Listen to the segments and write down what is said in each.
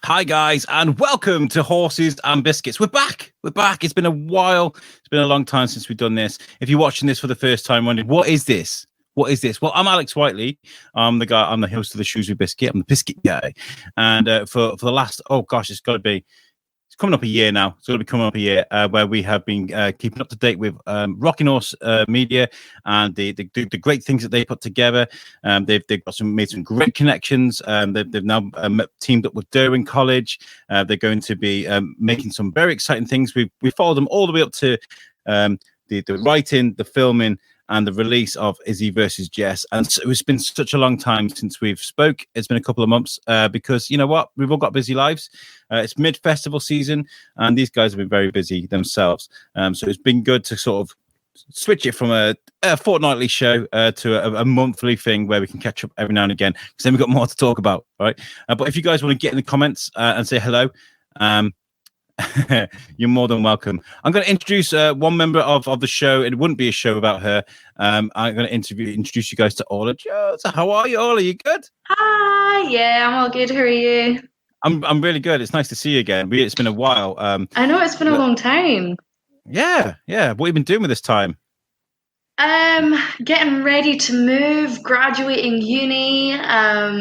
Hi, guys, and welcome to Horses and Biscuits. We're back. It's been a while. It's been a long time since we've done this. If you're watching this for the first time, wondering, what is this? Well, I'm Alex Whiteley. I'm the host of the Shoes with Biscuit. I'm the Biscuit guy. And for the last, it's coming up a year now. It's going to be coming up a year where we have been keeping up to date with Rocking Horse Media and the great things that they put together. They've made some great connections. They've now teamed up with Derwen College. They're going to be making some very exciting things. We followed them all the way up to the writing, the filming, and the release of Izzy versus Jess. And so it's been such a long time since we've spoke. It's been a couple of months because, you know what? We've all got busy lives. It's mid-festival season, and these guys have been very busy themselves. So it's been good to sort of switch it from a fortnightly show to a monthly thing where we can catch up every now and again, because then we've got more to talk about, all right? But if you guys want to get in the comments and say hello, you're more than welcome. I'm going to introduce one member of the show. It wouldn't be a show without her. I'm going to introduce you guys to Orla. So how are you, Orla? You good? Hi, yeah, I'm all good. How are you? I'm really good. It's nice to see you again. It's been a while. I know it's been a long time. Yeah. What have you been doing with this time? Getting ready to move, graduating uni,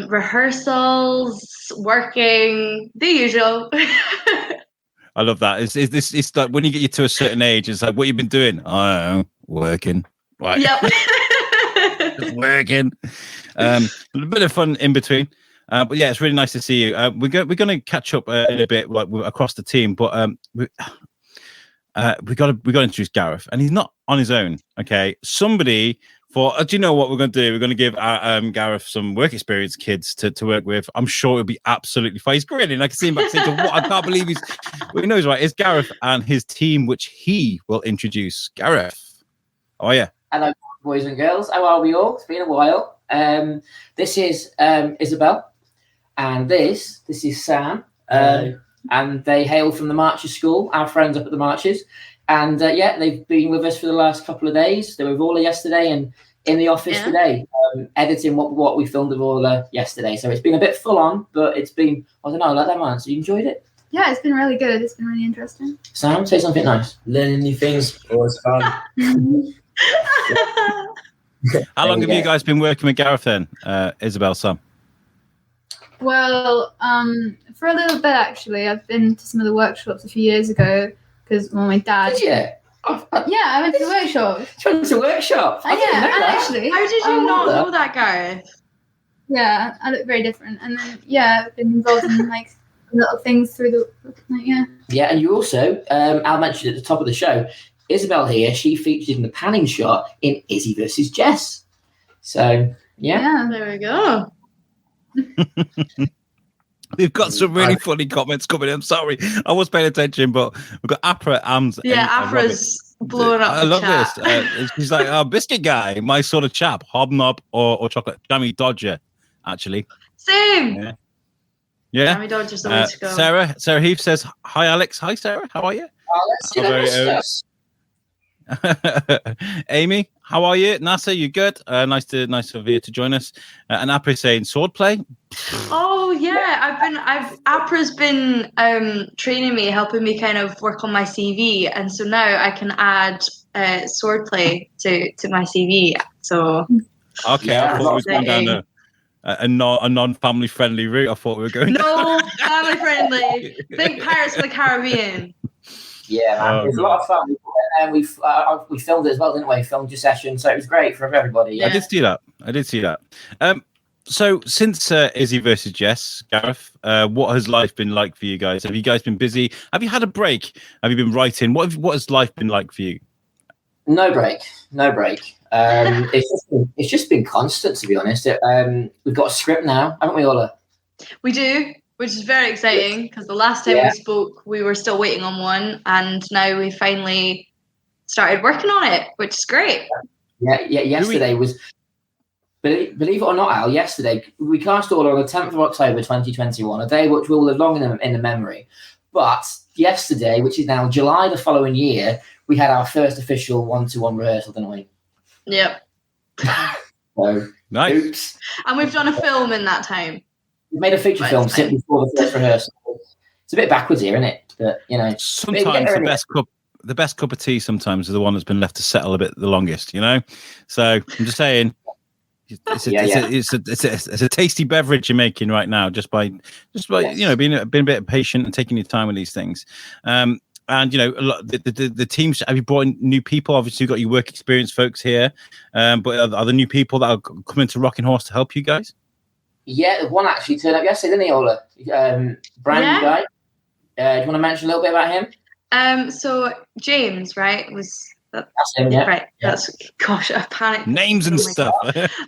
rehearsals, working, the usual. I love that. It's like when you get to a certain age, it's like, what you've been doing? I don't know, working. Right. Yep. Just working. A bit of fun in between. But yeah, it's really nice to see you. We're going to catch up in a bit, like across the team. But we got to introduce Gareth, and he's not on his own. Okay, somebody. Do you know what we're going to do? We're going to give Gareth some work experience kids to work with. I'm sure it'll be absolutely fine. He's grinning. I can see him back saying, "What? I can't believe he knows, right?" It's Gareth and his team, which he will introduce. Gareth, how are you? Hello, boys and girls. How are we all? It's been a while. This is Isobel, and this is Sam. And they hail from the Marches School, our friends up at the Marches. And they've been with us for the last couple of days. They were with Orla yesterday and in the office today, editing what we filmed with Orla yesterday. So it's been a bit full on, but it's been, I don't know, like that, man. So you enjoyed it? Yeah, it's been really good. It's been really interesting. Sam, say something nice. Learning new things, always fun. How long have you guys been working with Gareth then, Isobel, Sam? Well, for a little bit, actually. I've been to some of the workshops a few years ago because, my dad... Did you? Yeah, I went to the workshop. You went to a workshop? Yeah, and actually... How did you not know that, Gareth? Yeah, I look very different. And then, I've been involved in, little things through the... Yeah, and you also, Al mentioned at the top of the show, Isobel here, she featured in the panning shot in Izzy versus Jess. So, yeah. There we go. We've got some really funny comments coming in. I'm sorry, I was paying attention, but we've got Apra, Ams. Yeah, Apra's blowing up. I love this. He's like, biscuit guy, my sort of chap, hobnob or chocolate jammy dodger, actually. Same. Yeah. Jammy dodger's the way to go. Sarah Heath says, "Hi, Alex. Hi, Sarah. How are you?" Amy, how are you? NASA, you good? Nice of you to join us. And Apra saying swordplay. Oh yeah, Apra's been training me, helping me kind of work on my CV, and so now I can add swordplay to my CV. So okay, I thought we was going down a non-family friendly route. I thought we were going. No, family friendly. Think Pirates of the Caribbean. Yeah, man. It was a lot of fun. And we filmed it as well, didn't we? Filmed your session, so it was great for everybody. Yeah. I did see that. So since Izzy versus Jess, Gareth, what has life been like for you guys? Have you guys been busy? Have you had a break? Have you been writing? What has life been like for you? No break. It's just been constant, to be honest. We've got a script now, haven't we, Orla? We do. Which is very exciting because the last time we spoke, we were still waiting on one, and now we finally started working on it, which is great. Yeah. Yesterday was, believe it or not, Al. Yesterday we cast all on the 10th of October, 2021, a day which will live long in the memory. But yesterday, which is now July the following year, we had our first official 1-to-1 rehearsal, didn't we? Yep. So, nice. Oops. And we've done a film in that time. We made a feature film simply before the first rehearsal. it's a bit backwards here, isn't it? But sometimes the best cup of tea sometimes is the one that's been left to settle a bit the longest. So I'm just saying. It's a tasty beverage you're making right now, just by being a bit patient and taking your time with these things. And the teams. Have you brought in new people? Obviously, you've got your work experience folks here, but are there new people that are coming to Rocking Horse to help you guys? Yeah, one actually turned up yesterday, didn't he, Orla? Brand new guy. Do you want to mention a little bit about him? So James, right, was. That's him, yeah. Right. Yeah. That's gosh, I panicked. Names and stuff.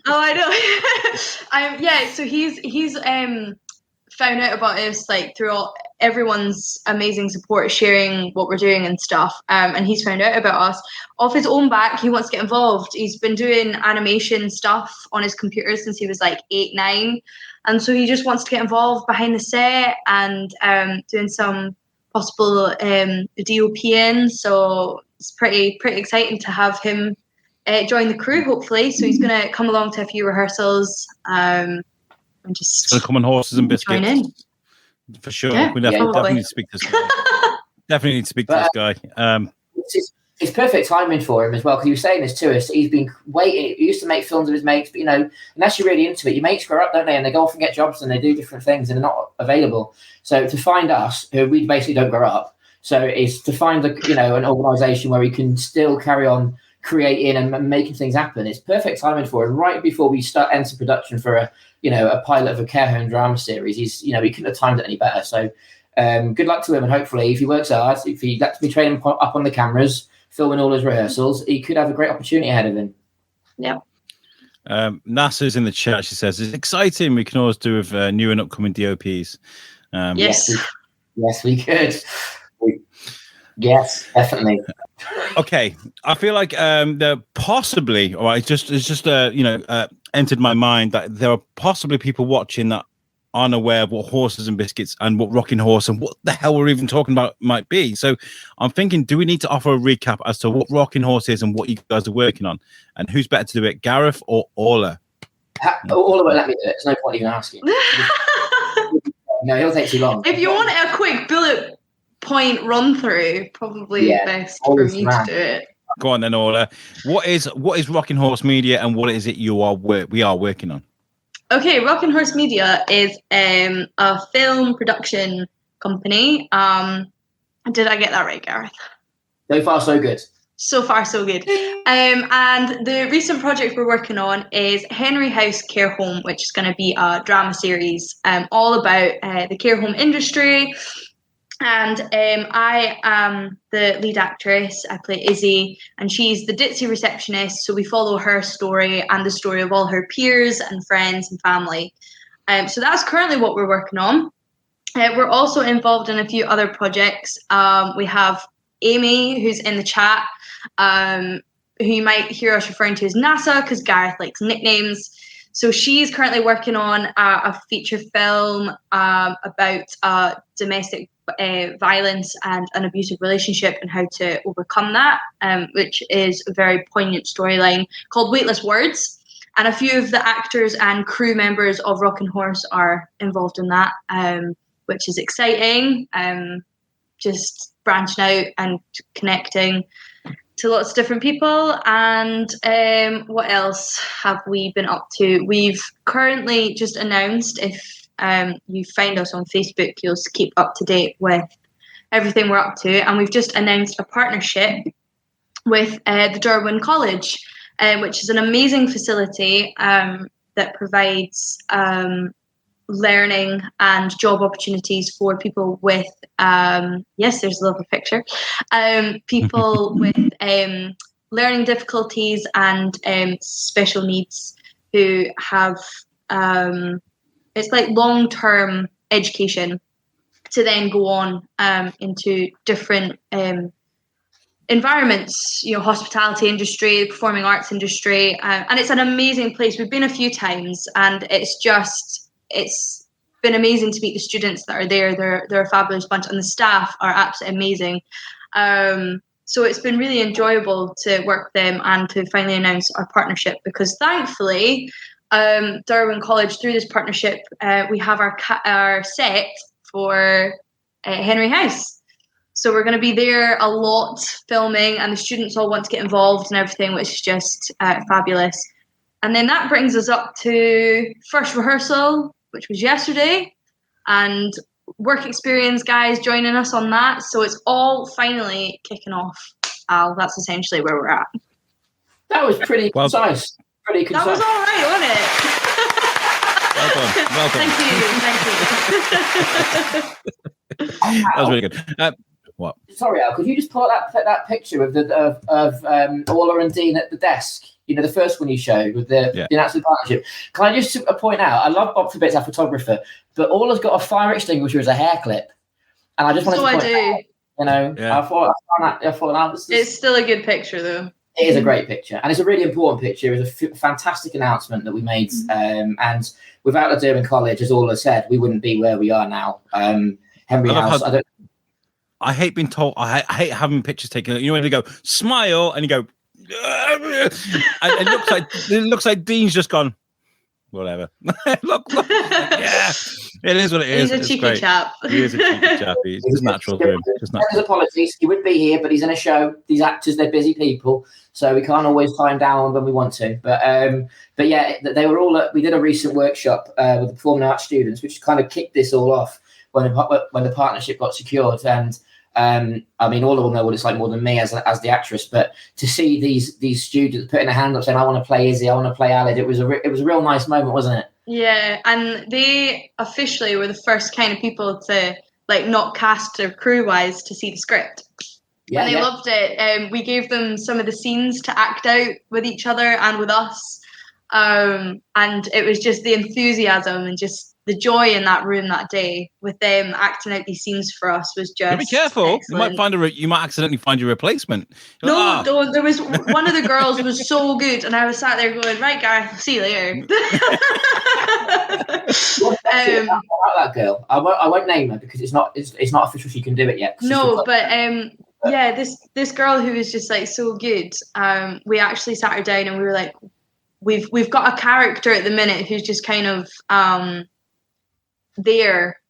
I know. So he's found out about us like through everyone's amazing support, sharing what we're doing and stuff. And he's found out about us off his own back. He wants to get involved. He's been doing animation stuff on his computer since he was like 8, 9, and so he just wants to get involved behind the set and doing some possible DOP in. So it's pretty exciting to have him join the crew, hopefully. So he's going to come along to a few rehearsals and just going to come on Horses and Biscuits. Join in. For sure. Yeah, We definitely need to speak to this guy. Definitely need to speak to this guy. It's perfect timing for him as well, because he was saying this to us. He's been waiting. He used to make films with his mates, but unless you're really into it, your mates grow up, don't they? And they go off and get jobs and they do different things and they're not available. So to find us, who we basically don't grow up, so is to find an organisation where we can still carry on creating and making things happen. It's perfect timing for him. Right before we enter production for a pilot of a care home drama series, he couldn't have timed it any better. So good luck to him, and hopefully, if he works hard, if he lets me train him up on the cameras, filming all his rehearsals, he could have a great opportunity ahead of him. Yeah. NASA's in the chat. She says it's exciting. We can always do with new and upcoming DOPs. Yes. Yes, we could. Yes, definitely. Okay, I feel like there possibly, all right, it's just entered my mind that there are possibly people watching that aren't aware of what Horses and Biscuits and what Rocking Horse and what the hell we're even talking about might be. So I'm thinking, do we need to offer a recap as to what Rocking Horse is and what you guys are working on, and who's better to do it, Gareth or Orla? Orla won't let me do it. There's no point even asking. No, he'll take too long. If you want a quick bullet point run through, probably best for me to do it. Go on then, Orla. What is Rocking Horse Media and what is it we are working on? Okay, Rocking Horse Media is a film production company. Did I get that right, Gareth? So far, so good. So far, so good. And the recent project we're working on is Henry House Care Home, which is going to be a drama series all about the care home industry. And I am the lead actress. I play Izzy, and she's the ditzy receptionist. So we follow her story and the story of all her peers and friends and family. So that's currently what we're working on. We're also involved in a few other projects. We have Amy, who's in the chat, who you might hear us referring to as NASA because Gareth likes nicknames. So she's currently working on a feature film about domestic violence and an abusive relationship and how to overcome that, which is a very poignant storyline called Weightless Words. And a few of the actors and crew members of Rockin' Horse are involved in that, which is exciting. Just branching out and connecting to lots of different people. And what else have we been up to? We've currently just announced, if you find us on Facebook, you'll keep up to date with everything we're up to. And we've just announced a partnership with the Derwen College, which is an amazing facility that provides learning and job opportunities for people with yes, there's a lovely picture, people with learning difficulties and special needs who have it's like long-term education to then go on into different environments, hospitality industry, performing arts industry, and it's an amazing place. We've been a few times, and it's been amazing to meet the students that are there. They're a fabulous bunch, and the staff are absolutely amazing. So it's been really enjoyable to work with them and to finally announce our partnership, because thankfully, Derwen College, through this partnership, we have our set for Henry House. So we're going to be there a lot filming, and the students all want to get involved and everything, which is just fabulous. And then that brings us up to first rehearsal, which was yesterday, and work experience guys joining us on that. So it's all finally kicking off. Al, that's essentially where we're at. That was pretty concise. Pretty concise. That was all right, wasn't it? Well done. That was really good. What? Sorry, Al, could you just pull up that picture of Orla and Dean at the desk? You know, the first one you showed with the announcement partnership. Can I just point out, I love Bob for bits, our photographer, but Orla's got a fire extinguisher as a hair clip. And I just wanted to point out, you know, I thought it's still a good picture, though. It is a great picture, and it's a really important picture. It was a fantastic announcement that we made, and without the Derwen College, as Orla said, we wouldn't be where we are now. Henry House, I hate being told. I hate having pictures taken. You know when you go smile and you go, and it looks like Dean's just gone. Whatever. look, yeah, it is what it is. He's a cheeky chap. He is a cheeky chap. He's just natural to him. Just natural. Apologies. He would be here, but he's in a show. These actors, they're busy people, so we can't always time down when we want to. But yeah, they were all. We did a recent workshop with the performing arts students, which kind of kicked this all off when the partnership got secured. And I mean, all of them know what it's like more than me as the actress. But to see these students putting their hand up saying, "I want to play Izzy, I want to play Alid," it was a real nice moment, wasn't it? Yeah, and they officially were the first kind of people to not cast or crew-wise to see the script. Yeah, and they loved it. We gave them some of the scenes to act out with each other and with us, and it was just the enthusiasm and just the joy in that room that day with them acting out these scenes for us was just. Be careful! Excellent. You might accidentally find your replacement. Don't. There was one of the girls was so good, and I was sat there going, "Right, Gareth, I'll see you later." That girl, I won't name her because it's not official. She can do it yet. No, but yeah, this girl who was just so good. We actually sat her down and we were like, we've got a character at the minute who's just kind of there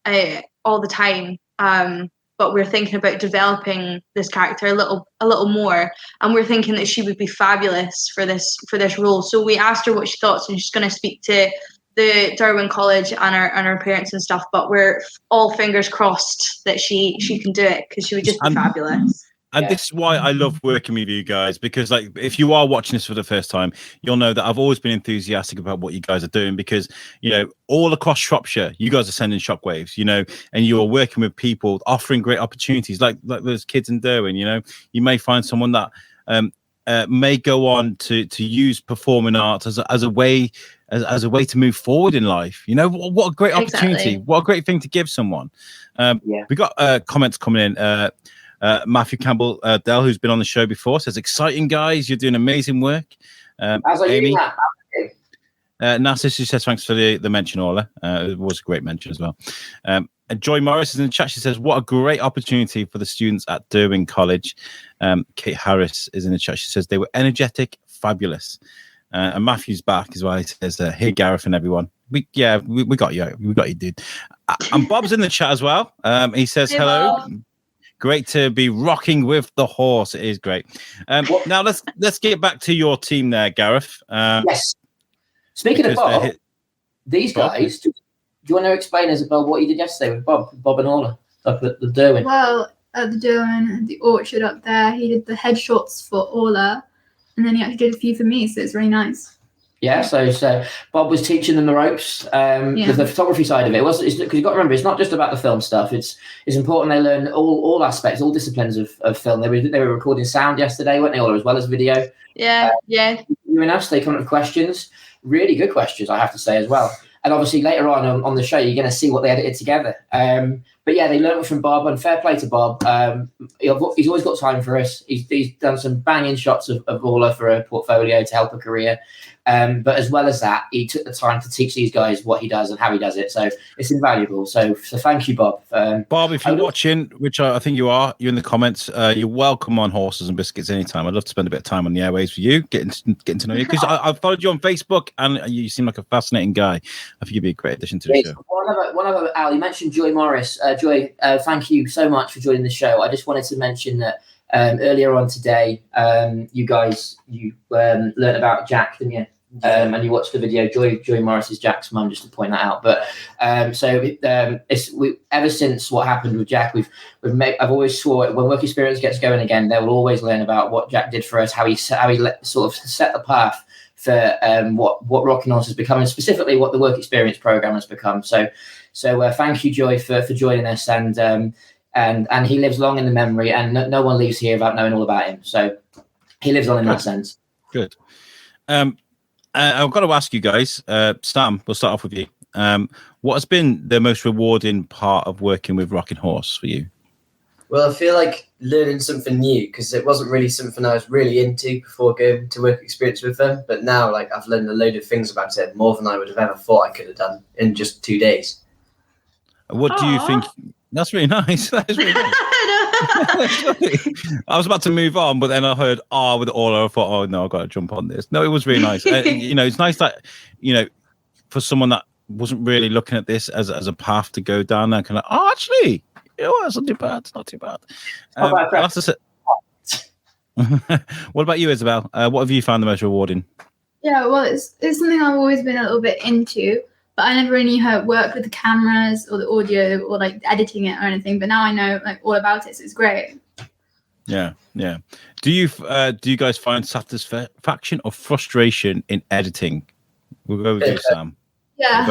all the time, but we're thinking about developing this character a little more, and we're thinking that she would be fabulous for this role. So we asked her what she thought, and she's going to speak to the Derwen College and our parents and stuff, but we're all fingers crossed that she can do it, because she would just be fabulous. And this is why I love working with you guys, because if you are watching this for the first time, you'll know that I've always been enthusiastic about what you guys are doing, because, all across Shropshire, you guys are sending shockwaves, and you are working with people offering great opportunities like those kids in Derwen. You may find someone that may go on to use performing arts as a way to move forward in life. What a great opportunity. Exactly. What a great thing to give someone. We got comments coming in. Matthew Campbell Dell, who's been on the show before, says, "Exciting guys, you're doing amazing work." Amy Narcissus says, "Thanks for the mention, Orla. It was a great mention as well." And Joy Morris is in the chat. She says, "What a great opportunity for the students at Derwen College." Kate Harris is in the chat. She says, "They were energetic, fabulous." And Matthew's back as well. He says, "Hey, Gareth and everyone." We got you. We got you, dude. And Bob's in the chat as well. He says, "Hey, hello. Bob. Great to be rocking with the horse." It is great. Now let's get back to your team there, Gareth. Yes. Speaking of Bob, these guys. Do you want to explain, Isobel, what you did yesterday with Bob and Orla, up at the Derwen? Well, at the Derwen, the orchard up there, he did the headshots for Orla, and then he actually did a few for me, so it's really nice. Yeah, so Bob was teaching them the ropes, the photography side of it. Because you've got to remember, it's not just about the film stuff. It's important they learn all aspects, all disciplines of film. They were recording sound yesterday, weren't they, Orla, as well as video? Yeah. You and us, they come up with questions, really good questions, I have to say, as well. And obviously later on the show, you're going to see what they edited together. But yeah, they learned from Bob, and fair play to Bob. He's always got time for us. He's done some banging shots of Orla for a portfolio to help her career. But as well as that, he took the time to teach these guys what he does and how he does it. So it's invaluable. So thank you, Bob. Bob, if you're watching, which I think you are, you're in the comments, you're welcome on Horses and Biscuits anytime. I'd love to spend a bit of time on the airwaves with you, getting to know you. Because I've followed you on Facebook, and you seem like a fascinating guy. I think you'd be a great addition to the show. One other, Al, you mentioned Joy Morris. Joy, thank you so much for joining the show. I just wanted to mention that earlier on today, you learned about Jack, didn't you? And you watched the video. Joy Morris is Jack's mum, just to point that out. But ever since what happened with Jack, I've always swore when Work Experience gets going again, they will always learn about what Jack did for us, how he sort of set the path for what Rocking Horse has become, and specifically what the Work Experience program has become. So thank you, Joy, for joining us, and he lives long in the memory, and no one leaves here without knowing all about him. So he lives on in that sense. Good. I've got to ask you guys, Sam, we'll start off with you. What has been the most rewarding part of working with Rocking Horse for you? Well, I feel like learning something new, because it wasn't really something I was really into before going to Work Experience with them. But now, like, I've learned a load of things about it, more than I would have ever thought I could have done in just 2 days. What do you think? That's really nice. That is really nice. I was about to move on, but then I heard with Orla. I thought, oh no, I've got to jump on this. No, it was really nice. It's nice that, for someone that wasn't really looking at this as a path to go down, and kind of, actually, it's not too bad. It's not too bad. What about you, Isobel? What have you found the most rewarding? Yeah, well, it's something I've always been a little bit into, but I never really worked with the cameras or the audio or like editing it or anything. But now I know like all about it, so it's great. Yeah. Do you guys find satisfaction or frustration in editing? We'll go with you, Sam. Yeah.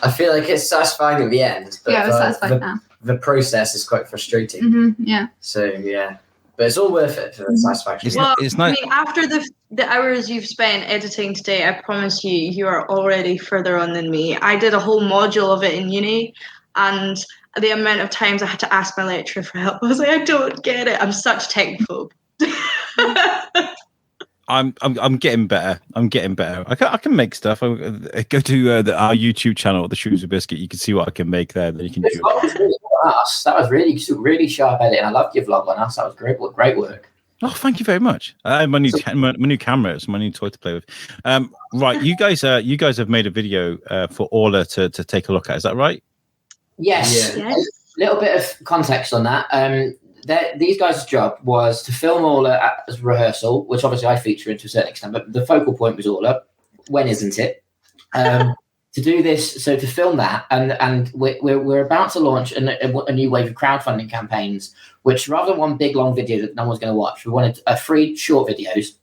I feel like it's satisfying at the end. But yeah, it's satisfying now. The process is quite frustrating. Mm-hmm, yeah. So yeah. But it's all worth it for the satisfaction. It's nice. I mean, after the hours you've spent editing today, I promise you are already further on than me. I did a whole module of it in uni, and the amount of times I had to ask my lecturer for help, I was like, I don't get it. I'm such technophobe. I'm getting better. I can make stuff. I go to our YouTube channel, The Shoes of Biscuit. You can see what I can make there. Then you can do it. That was really sharp editing. I loved your vlog on us. That was great work. Oh, thank you very much. My new camera. It's my new toy to play with. Right, you guys have made a video for Orla to take a look at. Is that right? Yes. Yeah. A little bit of context on that. These guys' job was to film Orla as rehearsal, which obviously I feature to a certain extent, but the focal point was Orla. When isn't it? To do this, so to film that, and we're about to launch a new wave of crowdfunding campaigns, which rather than one big long video that no one's going to watch, we wanted 3 short videos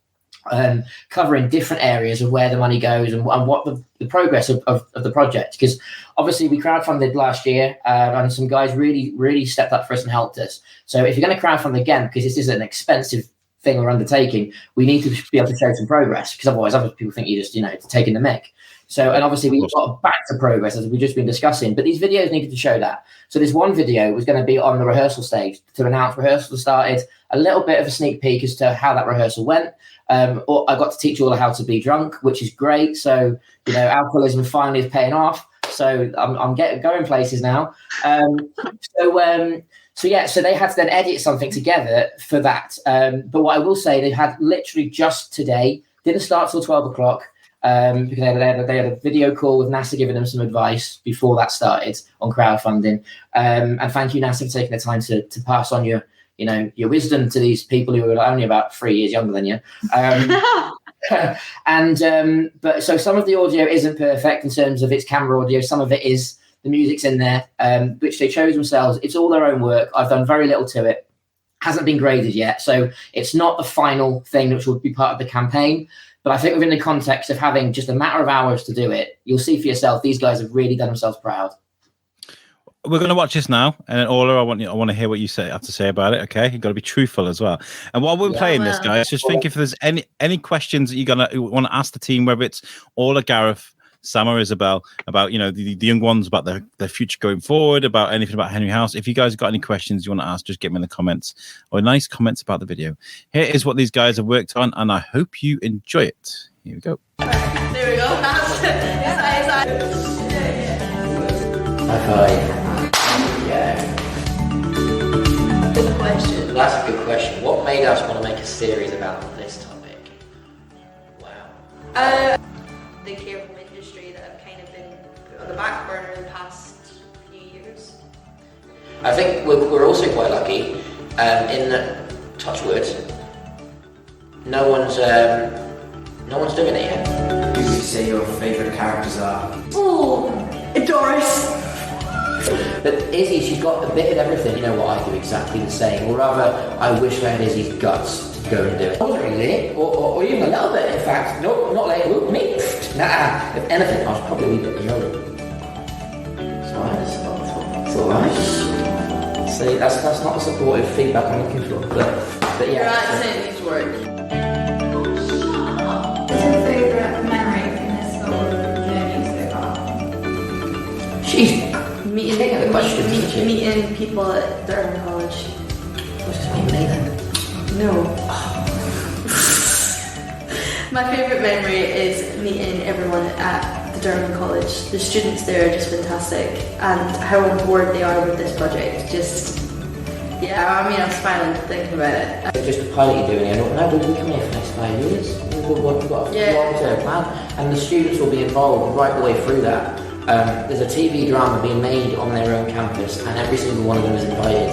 covering different areas of where the money goes and what the progress of the project. Because obviously we crowdfunded last year, and some guys really stepped up for us and helped us. So if you're going to crowdfund again, because this is an expensive thing we're undertaking, we need to be able to show some progress, because otherwise other people think you're just taking the mick. So, and obviously we got back to progress as we've just been discussing, but these videos needed to show that. So this one video was going to be on the rehearsal stage to announce rehearsal started, a little bit of a sneak peek as to how that rehearsal went. I got to teach Orla how to be drunk, which is great. So, alcoholism finally is paying off. So I'm going places now. So they had to then edit something together for that. But what I will say, they had literally just today, didn't start till 12 o'clock. Because they had a video call with NASA giving them some advice before that started on crowdfunding. And thank you, NASA, for taking the time to pass on your wisdom to these people who are only about 3 years younger than you. But so some of the audio isn't perfect in terms of its camera audio. Some of it is the music's in there, which they chose themselves. It's all their own work. I've done very little to it. Hasn't been graded yet, so it's not the final thing which will be part of the campaign. But I think within the context of having just a matter of hours to do it, you'll see for yourself, these guys have really done themselves proud. We're going to watch this now, and then Orla, I want to hear what you have to say about it. Okay, you've got to be truthful as well. And while we're playing this, guys, just think if there's any questions that you want to ask the team, whether it's Orla, Gareth, Sam, or Isobel, about the young ones, about their future going forward, about anything about Henry House. If you guys have got any questions you want to ask, just get them in the comments or nice comments about the video. Here is what these guys have worked on, and I hope you enjoy it. Here we go. There we go. Good question. That's a good question. What made us want to make a series about this topic? Wow. The care home industry that have kind of been put on the back burner the past few years. I think we're also quite lucky in that, touch wood, no one's doing it yet. Who would you say your favourite characters are? Oh, Doris. But Izzy, she's got a bit of everything. You know what, I do exactly the same. Or rather, I wish I had Izzy's guts to go and do it. I wasn't really late, or even a little bit, in fact. No, not late. Ooh, me? Nah. If anything, I was probably a wee bit early. It's alright. It's alright. See, that's not the supportive feedback I'm looking for. But yeah. Your accent needs work. What's your favourite memory from this whole journey so far? She's taking the question, isn't she? Meeting people at Derwen College. What's this mean me then? No. My favourite memory is meeting everyone at the Derwen College. The students there are just fantastic, and how on board they are with this project. I'm smiling thinking about it. Just a pilot you're doing, I don't know, we come here for the next 5 years. We've got a long-term plan, and the students will be involved right the way through that. There's a TV drama being made on their own campus, and every single one of them is invited.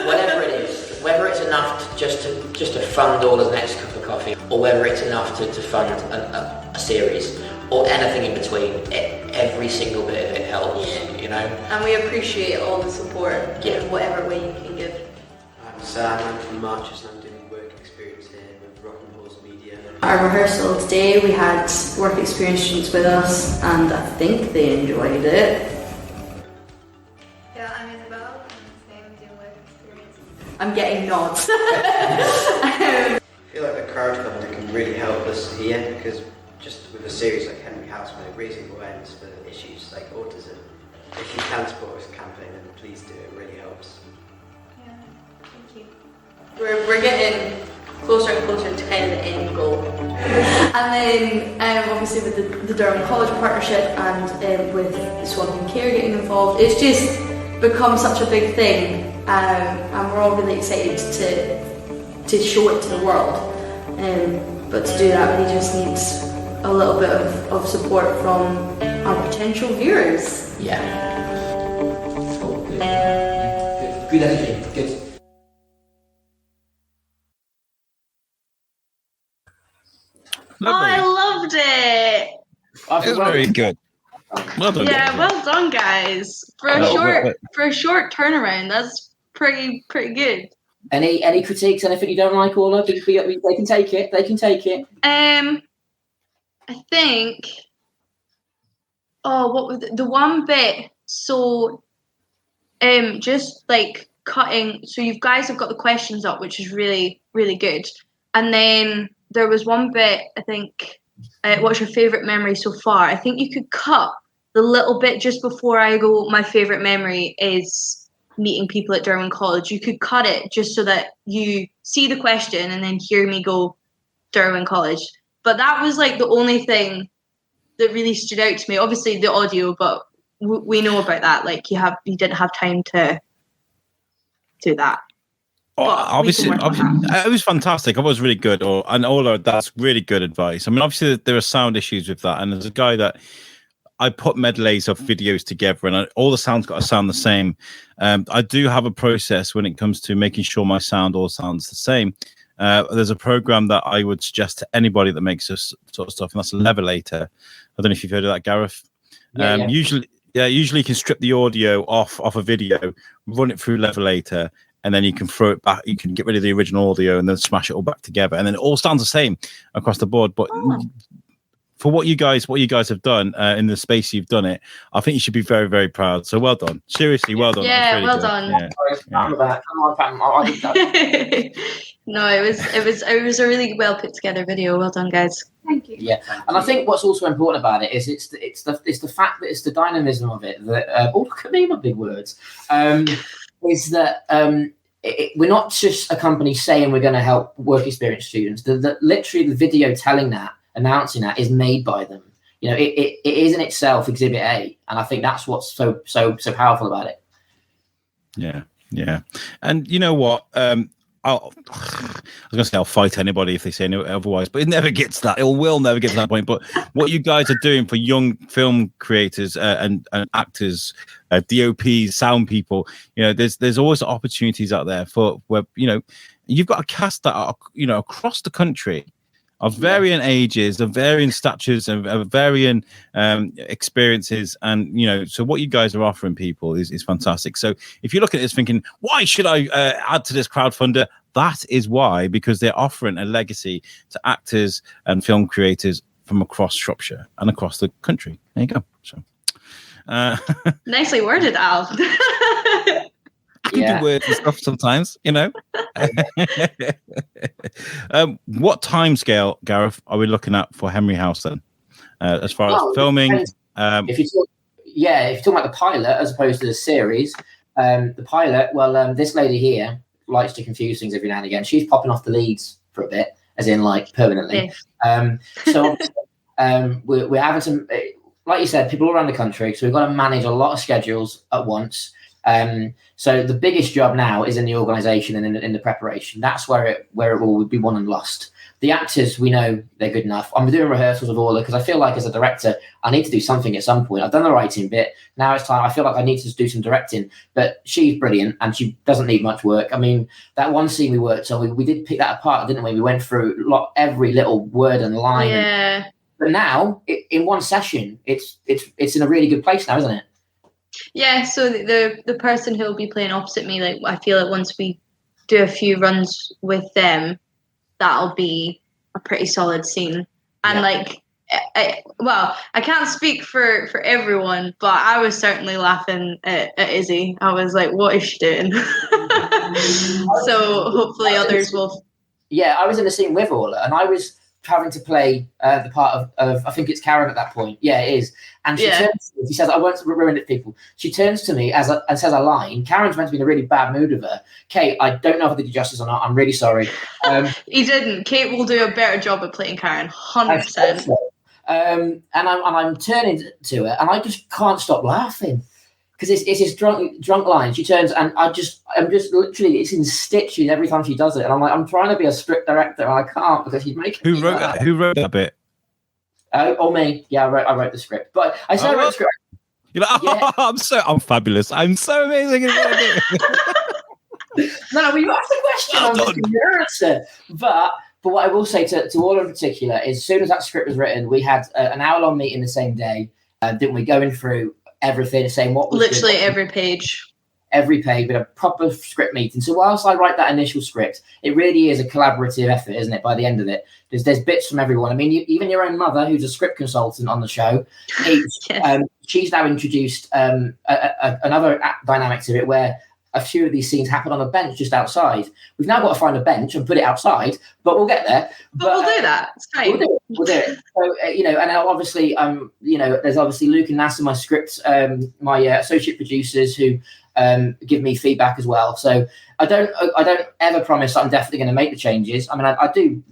Whatever it is, whether it's enough just to fund Orla's next cup of coffee, or whether it's enough to fund a series, or anything in between, every single bit of it helps, you know. And we appreciate all the support in whatever way you can give. I'm Sam, I'm from Marches and I'm doing work experience here with Rock and Horse Media. Our rehearsal today, we had work experience students with us, and I think they enjoyed it. Yeah, I'm Isobel, and same doing work experience. I'm getting nods. I feel like the crowdfunding can really help us here, because just with a series like Henry House, where raising awareness for issues like autism, if you can support us campaign, then please do, it really helps. Yeah, thank you. We're getting closer and closer to kind of the end goal. And then obviously with the Derwen College partnership and with Swamping Care getting involved, it's just become such a big thing, and we're all really excited to show it to the world. But to do that, we just need a little bit of support from our potential viewers. Yeah. Cool. Good energy. Good. Lovely. I loved it. It was very good. Well done. Yeah, well done, guys. For a short turnaround, that's pretty good. Any critiques? Anything you don't like, Orla? They can take it. They can take it. I think. Oh, what was the one bit? So, just like cutting. So you guys have got the questions up, which is really, really good. And then there was one bit. I think. What's your favorite memory so far? I think you could cut the little bit just before I go. My favorite memory is meeting people at Derwen College. You could cut it just so that you see the question and then hear me go Derwen College. But that was like the only thing that really stood out to me. Obviously the audio, but we know about that. Like you didn't have time to do that. Obviously, it was fantastic. It was really good. And Orla, that's really good advice. I mean, obviously there are sound issues with that, and there's a guy that I put medleys of videos together, and all the sounds got to sound the same. I do have a process when it comes to making sure my sound all sounds the same. There's a program that I would suggest to anybody that makes this sort of stuff, and that's a Levelator. I don't know if you've heard of that, Gareth. Yeah. Usually you can strip the audio off a video, run it through Levelator, and then you can throw it back. You can get rid of the original audio and then smash it all back together, and then it all sounds the same across the board. But for what you guys have done in the space you've done it, I think you should be very, very proud. So well done. Seriously, well done. Yeah, really well good. done. Yeah. No, it was a really well put together video. Well done, guys. Thank you. Yeah, and I think what's also important about it is it's the fact that it's the dynamism of it that look at me, my big words. Is that we're not just a company saying we're going to help work experience students. Literally the video telling that, announcing that, is made by them. You know, it is in itself Exhibit A, and I think that's what's so powerful about it. Yeah. And you know what? I was going to say I'll fight anybody if they say no otherwise, but it never gets to that. It will never get to that point. But what you guys are doing for young film creators and actors, DOPs, sound people, there's always opportunities out there for where you've got a cast that are across the country, of varying ages, of varying statures, and of varying experiences, and so what you guys are offering people is fantastic. So if you look at this thinking, why should I add to this crowdfunder? That is why, because they're offering a legacy to actors and film creators from across Shropshire and across the country. There you go. So nicely worded, Al. I can do words and stuff sometimes, What time scale, Gareth, are we looking at for Henry House then? As far as filming? If you're talking about the pilot as opposed to the series, the pilot, this lady here likes to confuse things every now and again. She's popping off the leads for a bit, as in like permanently. Yeah. So we're having some, like you said, people all around the country. So we've got to manage a lot of schedules at once. So the biggest job now is in the organisation and in the preparation. That's where it will be won and lost. The actors, we know they're good enough. I'm doing rehearsals of Orla because I feel like as a director, I need to do something at some point. I've done the writing bit. Now it's time. I feel like I need to do some directing. But she's brilliant and she doesn't need much work. I mean, that one scene we worked on, we did pick that apart, didn't we? We went through every little word and line. Yeah. But now, in one session, it's in a really good place now, isn't it? Yeah, so the person who'll be playing opposite me, like I feel like once we do a few runs with them, that'll be a pretty solid scene. And I can't speak for everyone, but I was certainly laughing at Izzy. I was like, what is she doing? So hopefully others will. Yeah, I was in the scene with Orla, and I was having to play the part of I think it's Karen at that point. Yeah, it is. And she turns to me, she says, I won't ruin it, people. She turns to me and says a line. Karen's meant to be in a really bad mood with her. Kate, I don't know if I did you justice or not. I'm really sorry. He didn't. Kate will do a better job at playing Karen, 100%. And I'm turning to her, and I just can't stop laughing. Because it's this drunk line. She turns, and I'm just literally, it's in stitches every time she does it. And I'm like, I'm trying to be a strict director, and I can't because she's making Who wrote that bit? Or me. Yeah, I wrote the script. But I said I wrote the script. You're like, I'm fabulous. I'm so amazing. No, you asked the question. I'm just giving your answer. But what I will say to Orla in particular is, as soon as that script was written, we had an hour-long meeting the same day. Didn't we? Going through everything, saying what was literally good. every page with a proper script meeting. So whilst I write that initial script, it really is a collaborative effort, isn't it? By the end of it, there's bits from everyone. I mean, even your own mother, who's a script consultant on the show, she's now introduced another dynamic to it, where a few of these scenes happen on a bench just outside. We've now got to find a bench and put it outside, but we'll get there. But we'll do that. It's fine. We'll do it. So, and obviously, there's obviously Luke and Nass in my scripts, my associate producers who give me feedback as well. So I don't ever promise that I'm definitely going to make the changes. I mean, I do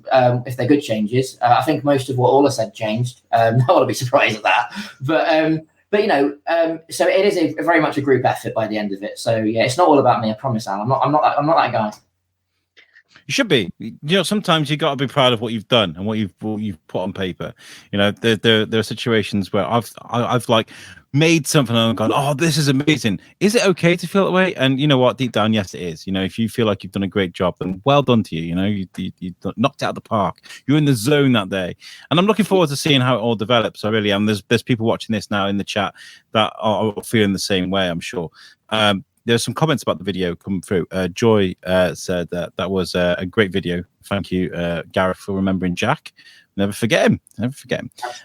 if they're good changes. I think most of what Orla said changed. I want to be surprised at that, but so it is a very much a group effort by the end of it. So yeah, it's not all about me. I promise, Al. I'm not that guy. You should be. Sometimes you got to be proud of what you've done and what you've put on paper. There are situations where I've like made something and I've gone, oh, this is amazing. Is it okay to feel that way? And you know what? Deep down, yes, it is. If you feel like you've done a great job, then well done to you. You knocked it out of the park. You're in the zone that day, and I'm looking forward to seeing how it all develops. I really am. There's people watching this now in the chat that are feeling the same way, I'm sure. There's some comments about the video coming through. Joy said that was a great video. Thank you, Gareth, for remembering Jack. Never forget him.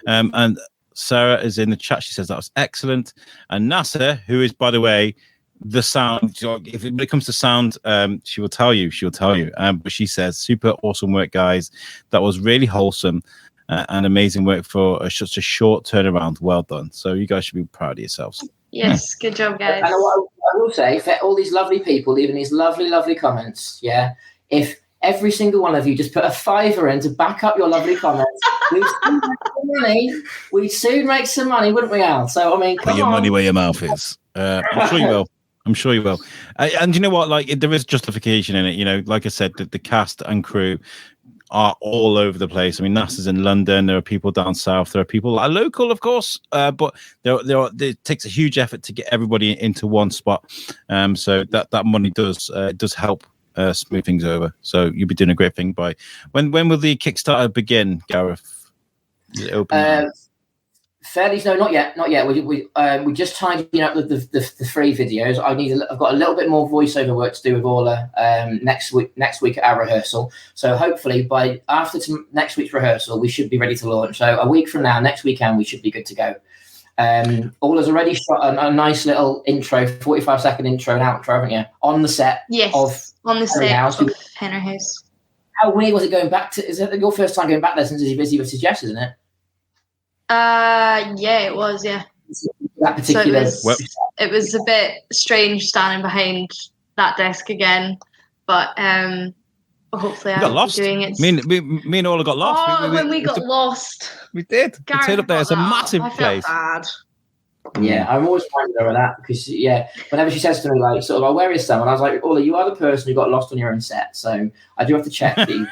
And Sarah is in the chat. She says that was excellent. And Nasa, who is, by the way, the sound. When it comes to sound, she will tell you. But she says, super awesome work, guys. That was really wholesome and amazing work for such a short turnaround. Well done. So you guys should be proud of yourselves. Yes, good job, guys. And what I will say, for all these lovely people leaving these lovely, lovely comments, if every single one of you just put a $5 in to back up your lovely comments, we'd soon make some money, wouldn't we, Al? So, I mean, put your money where your mouth is. I'm sure you will. I'm sure you will. And you know what? Like, there is justification in it. You know, like I said, the cast and crew are all over the place. I mean, NASA's in London. There are people down south. There are people that are local, of course, but it takes a huge effort to get everybody into one spot. So that money does help smooth things over. So you'll be doing a great thing by when will the Kickstarter begin, Gareth? Is it open now? Fairly, no, not yet. We just tidying up the free videos. I've got a little bit more voiceover work to do with Orla next week at our rehearsal. So hopefully after next week's rehearsal, we should be ready to launch. So a week from now, next weekend, we should be good to go. Orla's already shot a nice little intro, 45-second intro and outro, haven't you? On the set. Yes, on the set of Henry House. How weird was it going back to? Is it your first time going back there since you're busy with Jess, isn't it? Yeah, it was. Yeah. That particular. So it was a bit strange standing behind that desk again, but hopefully I'll be doing it. Me and Orla got lost. When we got lost, we did. Gareth we turned up there. It's a massive place. I felt bad. Yeah, I'm always reminding her of that because whenever she says to me like sort of, "Oh, where is Sam?" and I was like, "Orla, you are the person who got lost on your own set, so I do have to check that you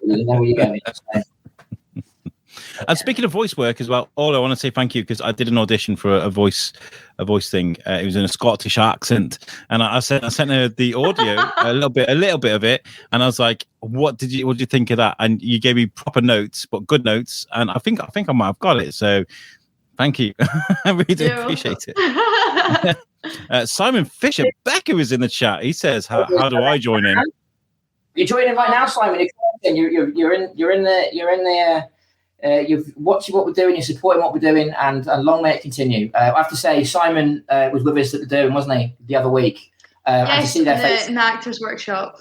know where you're going." So. And speaking of voice work as well, Orla, I want to say thank you because I did an audition for a voice thing. It was in a Scottish accent, and I sent her the audio, a little bit of it, and I was like, "What did you think of that?" And you gave me proper notes, but good notes, and I think I might have got it. So thank you, I really do appreciate it. Simon Fisher Becker is in the chat. He says, "How do I join in?" You're joining right now, Simon. You're in there. You're watching what we're doing, you're supporting what we're doing, and long may it continue. I have to say, Simon was with us at the Derwen, wasn't he, the other week? Yes, in the Actors Workshop.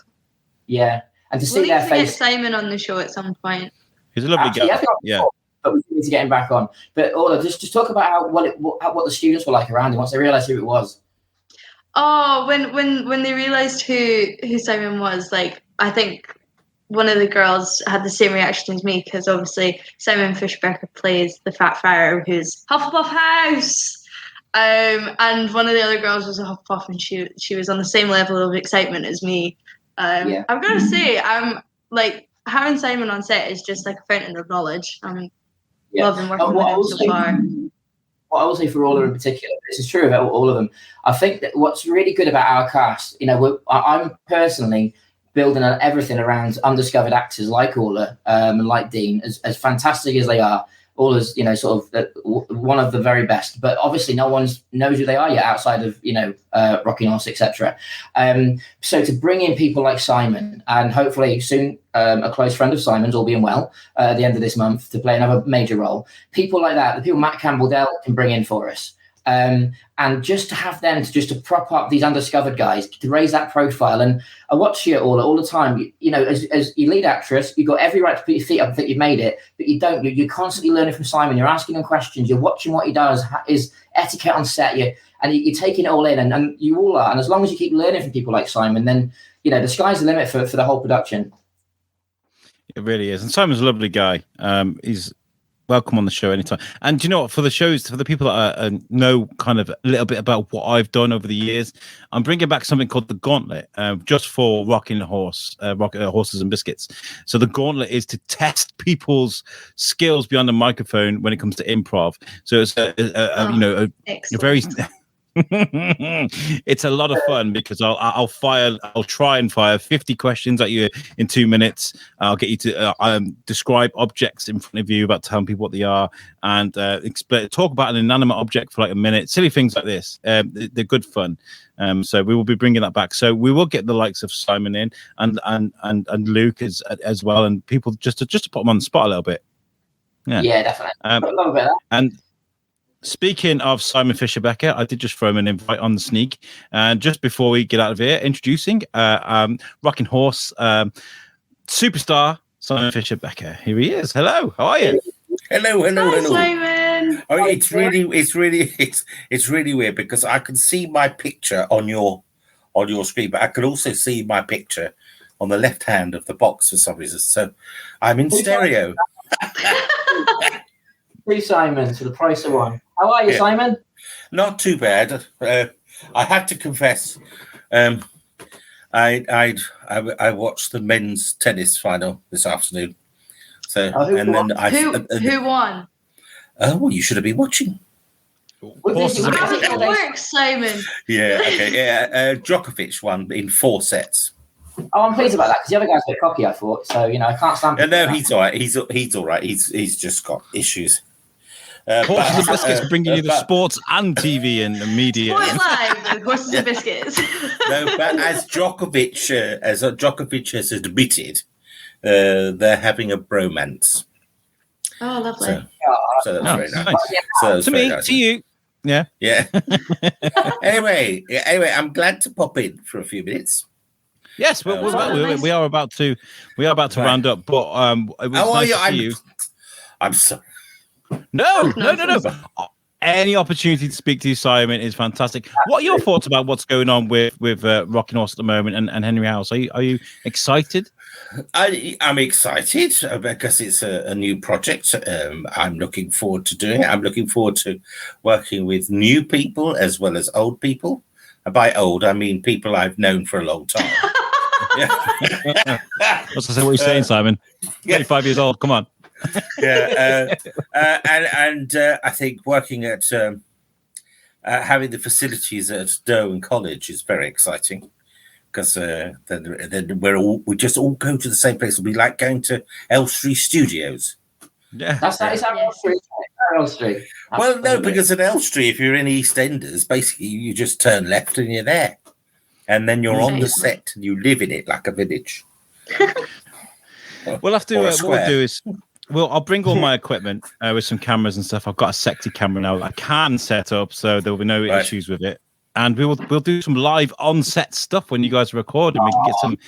Yeah, and to see their face. Get Simon on the show at some point. He's a lovely guy. Yeah, but we need to get him back on. But Orla, just talk about what the students were like around him once they realised who it was. Oh, when they realised who Simon was, like, I think one of the girls had the same reaction as me because obviously Simon Fishbecker plays the Fat Friar who's Hufflepuff House, and one of the other girls was a Hufflepuff, and she was on the same level of excitement as me. I've got to say, I'm like, having Simon on set is just like a fountain of knowledge. I'm loving working with him so far. What I will say for Orla in particular, this is true about all of them. I think that what's really good about our cast, I'm personally building on everything around undiscovered actors like Orla and like Dean, as fantastic as they are. Orla's, sort of one of the very best, but obviously no one knows who they are yet outside of, Rocking Horse, etc. So to bring in people like Simon, and hopefully soon a close friend of Simon's, all being well, at the end of this month, to play another major role, people like that, the people Matt Campbell-Dell can bring in for us. And just to have them to prop up these undiscovered guys, to raise that profile. And I watch you all the time. As your lead actress, you've got every right to put your feet up and think you've made it, but you don't. You're constantly learning from Simon. You're asking him questions. You're watching what he does, his etiquette on set. You're taking it all in, and you all are. And as long as you keep learning from people like Simon, then the sky's the limit for the whole production. It really is. And Simon's a lovely guy. He's welcome on the show anytime. And do you know what? For the people that know kind of a little bit about what I've done over the years, I'm bringing back something called the Gauntlet, just for Horses and Biscuits. So the Gauntlet is to test people's skills beyond the microphone when it comes to improv. So it's a very it's a lot of fun because I'll try and fire 50 questions at you in 2 minutes. I'll get you to describe objects in front of you, about telling people what they are, and talk about an inanimate object for like a minute. Silly things like this. They're good fun. So we will be bringing that back. So we will get the likes of Simon in and Luke as well, and people just to put them on the spot a little bit. Yeah, definitely. I love a bit of that. And speaking of Simon Fisher Becker, I did just throw him an invite on the sneak. And just before we get out of here, introducing Rocking Horse superstar Simon Fisher Becker. Here he is. Hello, how are you? Hello. Hi, Simon. Oh, it's really weird because I can see my picture on your screen, but I could also see my picture on the left hand of the box for some reason. So I'm in stereo. Three Simons for the price of one. How are you, Simon? Not too bad. I have to confess, I watched the men's tennis final this afternoon. So Who won? Oh, well, you should have been watching. Horses and How does biscuits. it work, Simon? Yeah, okay, yeah. Djokovic won in 4 sets. Oh, I'm pleased about that because the other guy's a bit cocky, I thought. So, I can't stand No, that. he's all right. He's all right. He's just got issues. Horses and biscuits bringing you the sports and TV and the media. Sports Live with Horses and Biscuits. No, but as Djokovic has admitted, they're having a bromance. Oh, lovely. So that's very nice. Nice. So that's To very me, nice. to you. Yeah. Yeah. Anyway, I'm glad to pop in for a few minutes. Yes, we are about to round up, but it was nice to see you. I'm sorry. No. Any opportunity to speak to you, Simon, is fantastic. What are your thoughts about what's going on with Rocking Horse at the moment and Henry House? Are you excited? I'm excited because it's a new project. I'm looking forward to doing it. I'm looking forward to working with new people as well as old people. And by old, I mean people I've known for a long time. What's what you're saying, Simon? 25 years old. Come on. And I think working at having the facilities at Derwen College is very exciting because then we just all go to the same place. It'll be like going to Elstree Studios. Yeah, That's Elstree. Well, no, because at Elstree, if you're in EastEnders, basically you just turn left and you're there, and then you're on the set and you live in it like a village. We'll have to. What we'll do is. I'll bring all my equipment with some cameras and stuff. I've got a sexy camera now that I can set up, so there will be no issues with it. And we'll do some live on-set stuff when you guys are recording. We can get some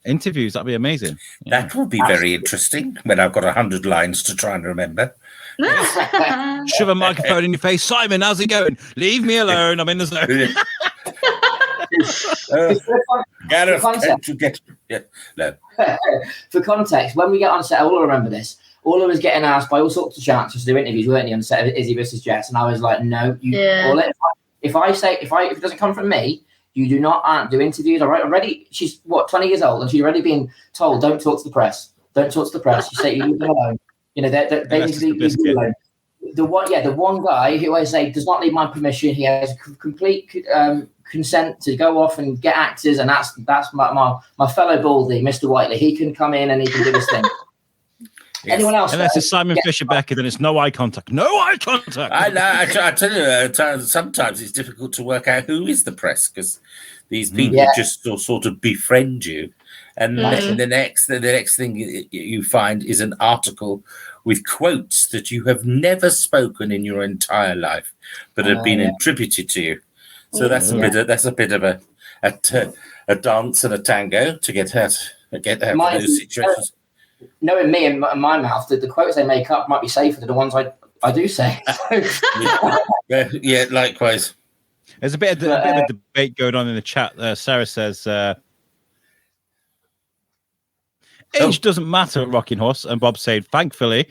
interviews. That'd be amazing. Yeah. That will be very interesting when I've got 100 lines to try and remember. Shove a microphone in your face. Simon, how's it going? Leave me alone. I'm in the zone. Gareth, can't you get... No. For context, when we get on set, I will remember this. Orla was getting asked by all sorts of chances to do interviews, weren't he, on set of Izzy versus Jess? And I was like, no, Orla, if it doesn't come from me, you do not do interviews. Already, she's 20 years old, and she's already been told, don't talk to the press. Don't talk to the press. You say you leave them alone. They need to leave them alone. The one guy who I say does not need my permission. He has complete consent to go off and get actors, and that's my fellow Baldy, Mr. Whiteley. He can come in and he can do his thing. Yes. Anyone else? Unless it's Simon Fisher Becker, then it's no eye contact. No eye contact. I tell you, sometimes it's difficult to work out who is the press because these people just sort of befriend you, and the next thing you find is an article with quotes that you have never spoken in your entire life, but have been attributed to you. So that's a bit of a dance and a tango to get out of those situations. Knowing me and my mouth, the quotes they make up might be safer than the ones I do say. Yeah, likewise. There's a bit of a debate going on in the chat. Sarah says, age doesn't matter at Rocking Horse. And Bob said, thankfully.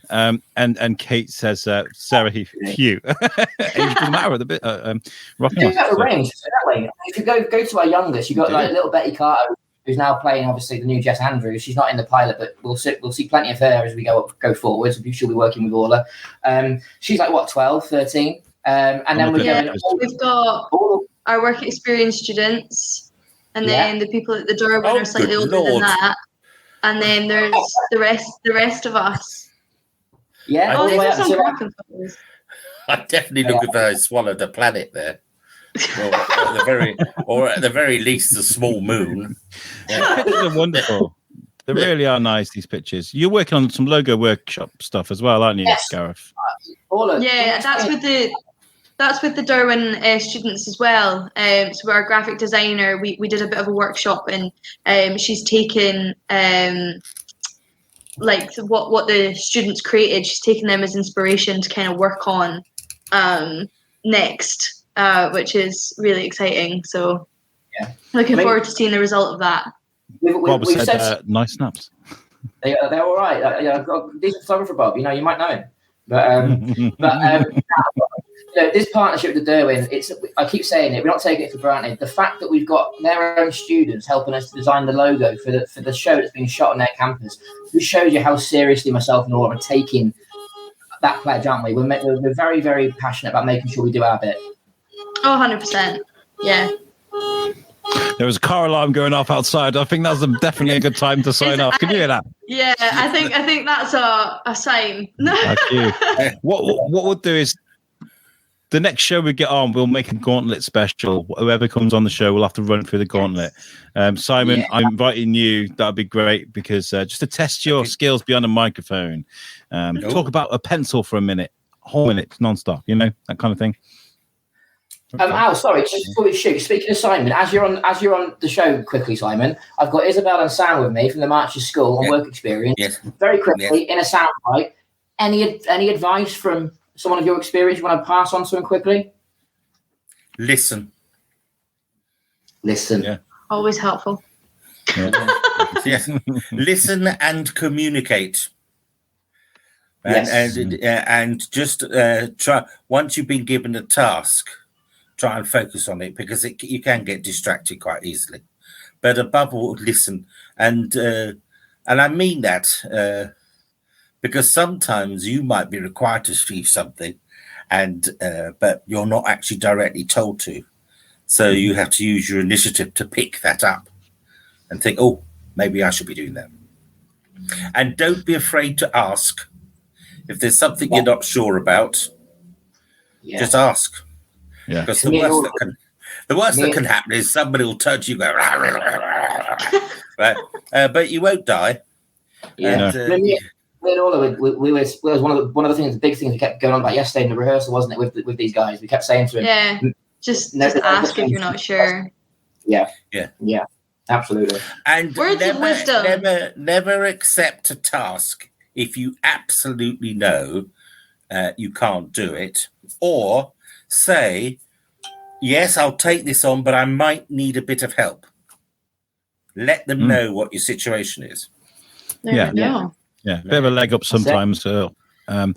And Kate says, Sarah, you. Age doesn't matter at the bit. Rocking Horse. That range, that way. If you go to our youngest, you got like little Betty Carter, who's now playing obviously the new Jess Andrews. She's not in the pilot, but we'll see plenty of her as we go forwards. She'll be working with Orla. She's like 12, 13. And then we've got our work experience students, and then the people at the Derwen are slightly older than that, and then there's the rest of us. Yeah, I definitely look as though I swallowed a planet there. Or at the very least, a small moon. Yeah. These pictures are wonderful. They really are nice. These pictures. You're working on some logo workshop stuff as well, aren't you, Gareth? That's with the Derwen students as well. So our graphic designer, we did a bit of a workshop, and she's taken what the students created. She's taken them as inspiration to kind of work on next. Which is really exciting. So, looking forward to seeing the result of that. Bob said, nice snaps. They're all right. I've got a decent photographer, Bob. You might know him. But This partnership with the Derwen, I keep saying it, we're not taking it for granted. The fact that we've got their own students helping us to design the logo for the show that's being shot on their campus, which shows you how seriously myself and Orla are taking that pledge, aren't we? We're very, very passionate about making sure we do our bit. Oh, 100%. Yeah. There was a car alarm going off outside. I think that's definitely a good time to sign off. Can you hear that? Yeah, I think that's a sign. Thank you. What we'll do is the next show we get on, we'll make a gauntlet special. Whoever comes on the show, we'll have to run through the gauntlet. Simon, I'm inviting you. That'd be great because just to test your skills beyond a microphone. Talk about a pencil for a whole minute, non-stop. That kind of thing. Sorry, just before we shoot, speaking of Simon, as you're on the show quickly, Simon, I've got Isobel and Sam with me from the Marches School on work experience. Yes. Very quickly, in a soundbite, any advice from someone of your experience you want to pass on to them quickly? Listen. Yeah. Always helpful. Yeah. Yes. Listen and communicate. And just try, once you've been given a task, try and focus on it because you can get distracted quite easily. But above all, listen. And I mean that because sometimes you might be required to see something, but you're not actually directly told to. So you have to use your initiative to pick that up and think, oh, maybe I should be doing that. And don't be afraid to ask. If there's something you're not sure about, just ask. Yeah. Because the worst that can happen is somebody will touch you, go, rah, rah, rah, rah. Right? But you won't die. Yeah. And, me and Orla, we was one of the things, the big things that kept going on about yesterday in the rehearsal, wasn't it? With these guys, we kept saying to him, Yeah. Just ask if you're not sure. Yeah. Absolutely. And Words of wisdom. Never accept a task if you absolutely know you can't do it, or say, yes, I'll take this on, but I might need a bit of help. Let them know what your situation is. There we go. Yeah, bit of a leg up sometimes.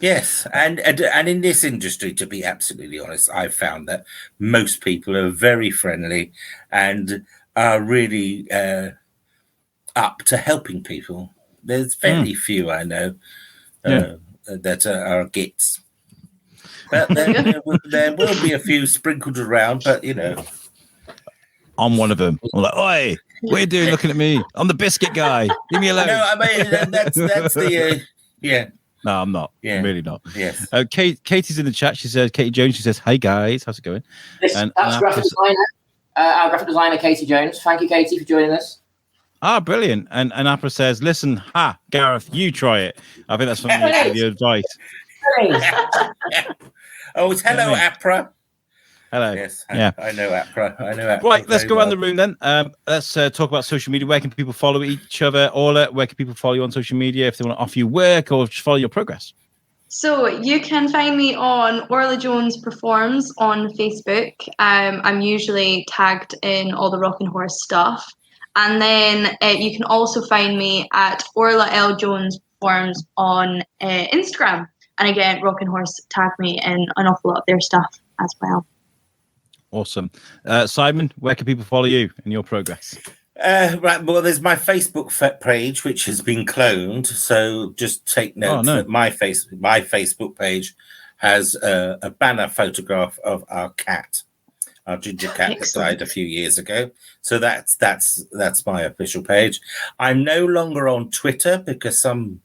Yes, and in this industry, to be absolutely honest, I've found that most people are very friendly and are really up to helping people. There's very few I know that are gits. But there will be a few sprinkled around, but I'm one of them. I'm like, oi, what are you doing looking at me? I'm the biscuit guy. Leave me alone. No, I mean, that's the, No, I'm not. Yeah. I'm really not. Yes. Katie's in the chat. She says, Katie Jones, she says, hey guys, how's it going? That's graphic designer, our graphic designer, Katie Jones. Thank you, Katie, for joining us. Brilliant. And Apra says, listen, Gareth, you try it. I think that's from the advice. Oh, it's hello, Apra. Hello. Yes, yeah. I know Apra. Right, let's go around the room then. Let's talk about social media. Where can people follow each other? Orla, where can people follow you on social media if they want to offer you work or just follow your progress? So you can find me on Orla Jones Performs on Facebook. I'm usually tagged in all the Rock and Horse stuff. And then you can also find me at Orla L. Jones Performs on Instagram. And again, Rock and Horse tagged me in an awful lot of their stuff as well. Awesome. Simon, where can people follow you in your progress? Right, well, there's my Facebook page, which has been cloned. So just take note that my Facebook page has a banner photograph of our cat, our ginger cat that died a few years ago. So that's my official page. I'm no longer on Twitter because some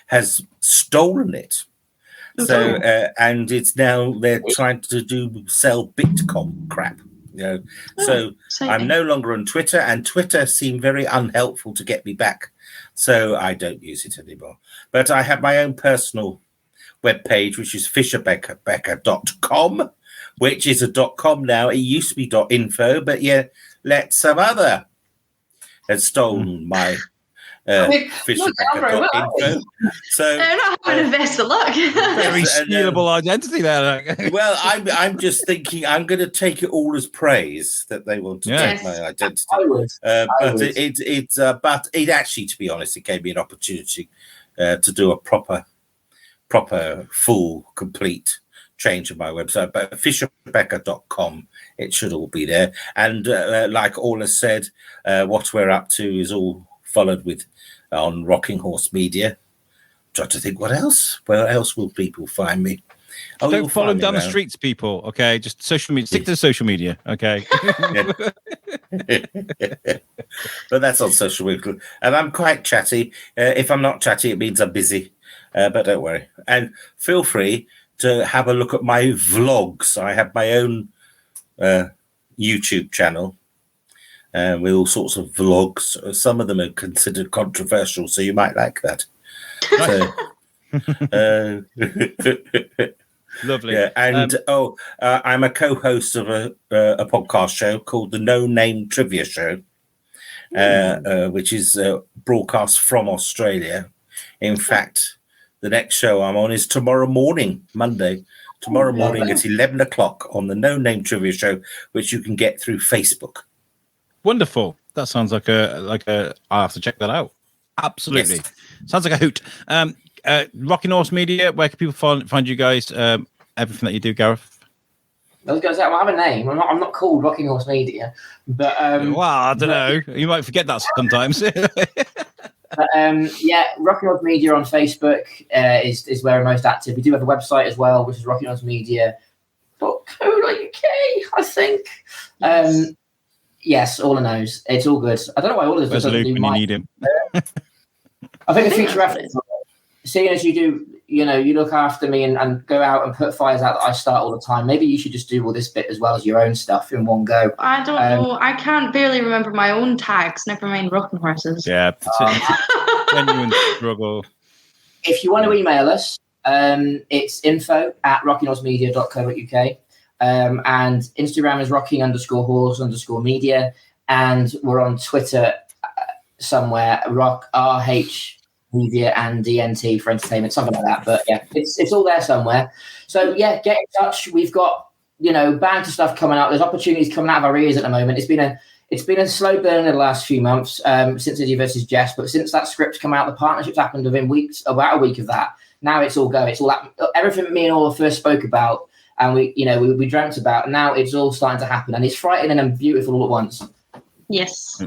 has stolen it. So and it's now they're trying to sell Bitcoin crap. So I'm no longer on Twitter, and Twitter seemed very unhelpful to get me back. So I don't use it anymore. But I have my own personal webpage, which is fisherbecker.com, which is a .com now. It used to be .info, but some other has stolen my fisherbecker.info. So they're not having the best of luck. Very stealable identity there. Well, I'm just thinking I'm going to take it all as praise that they want to take my identity. But it actually, to be honest, it gave me an opportunity to do a proper, full, complete change of my website, but fisherbecker.com, it should all be there. And like Orla said, what we're up to is all followed with on Rocking Horse Media. Try to think what else. Where else will people find me? Oh, don't follow them down the streets, people. Okay, just social media. Stick to the social media. Okay. But that's on social media, and I'm quite chatty. If I'm not chatty, it means I'm busy. But don't worry, and feel free to have a look at my vlogs. I have my own YouTube channel with all sorts of vlogs. Some of them are considered controversial, so you might like that. Lovely. Yeah, and I'm a co-host of a podcast show called the No Name Trivia Show, which is broadcast from Australia. In fact, the next show I'm on is tomorrow morning, Monday. Tomorrow morning at 11 o'clock on the No Name Trivia Show, which you can get through Facebook. Wonderful. That sounds like a. I'll have to check that out. Absolutely. Yes. Sounds like a hoot. Rocking Horse Media, where can people find you guys? Everything that you do, Gareth? I was going to say, I have a name. I'm not called Rocking Horse Media, but well, I don't know. You might forget that sometimes. Rocking Horse Media on Facebook is where we're most active. We do have a website as well, which is rockinghorsemedia.co.uk, I think. Yes, Orla knows. It's all good. I don't know why Orla doesn't do when you need him. I think the future efforts, seeing as you do, you look after me and go out and put fires out that I start all the time. Maybe you should just do all this bit as well as your own stuff in one go. I don't know. I can't barely remember my own tags, never mind rocking horses. Yeah. Genuine struggle. If you want to email us, it's info@rockinghorsemedia.co.uk. And Instagram is rocking_horse_media. And we're on Twitter somewhere, RH Media and DNT for entertainment, something like that. But yeah, it's all there somewhere. So yeah, get in touch. We've got bands of stuff coming out. There's opportunities coming out of our ears at the moment. It's been a slow burn in the last few months since Izzy versus Jess, but since that script's come out, the partnerships happened within weeks, about a week of that. Now it's all go. It's all that, everything me and Orla first spoke about, and we dreamt about. And now it's all starting to happen, and it's frightening and beautiful all at once. Yes.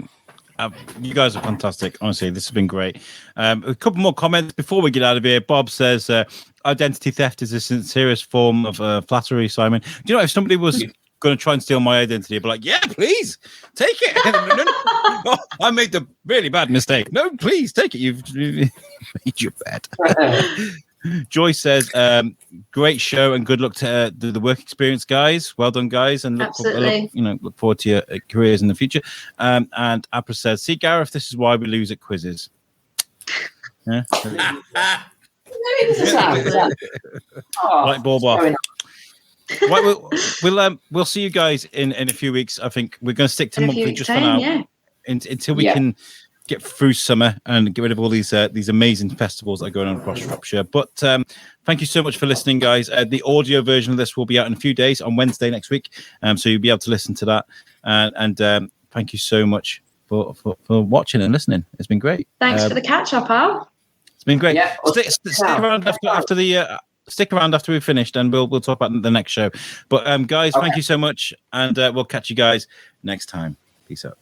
You guys are fantastic. Honestly, this has been great. A couple more comments before we get out of here. Bob says, identity theft is the sincerest form of flattery, Simon. Do you know, if somebody was going to try and steal my identity, I'd be like, yeah, please, take it. No, I made the really bad mistake. No, please, take it. You've made your bed. Joyce says, great show and good luck to the work experience, guys. Well done, guys, and look forward to your careers in the future. And Apra says, see, Gareth, this is why we lose at quizzes. Yeah. Light bulb off. Right, we'll see you guys in a few weeks. I think we're going to stick to monthly just for now, until we can get through summer and get rid of all these amazing festivals that are going on across Shropshire. But thank you so much for listening, guys. The audio version of this will be out in a few days on Wednesday next week, so you'll be able to listen to that. And thank you so much for watching and listening. It's been great. Thanks for the catch up, Al. It's been great. Yeah, stick around after the. Stick around after we've finished, and we'll talk about the next show. But guys, thank you so much, and we'll catch you guys next time. Peace out.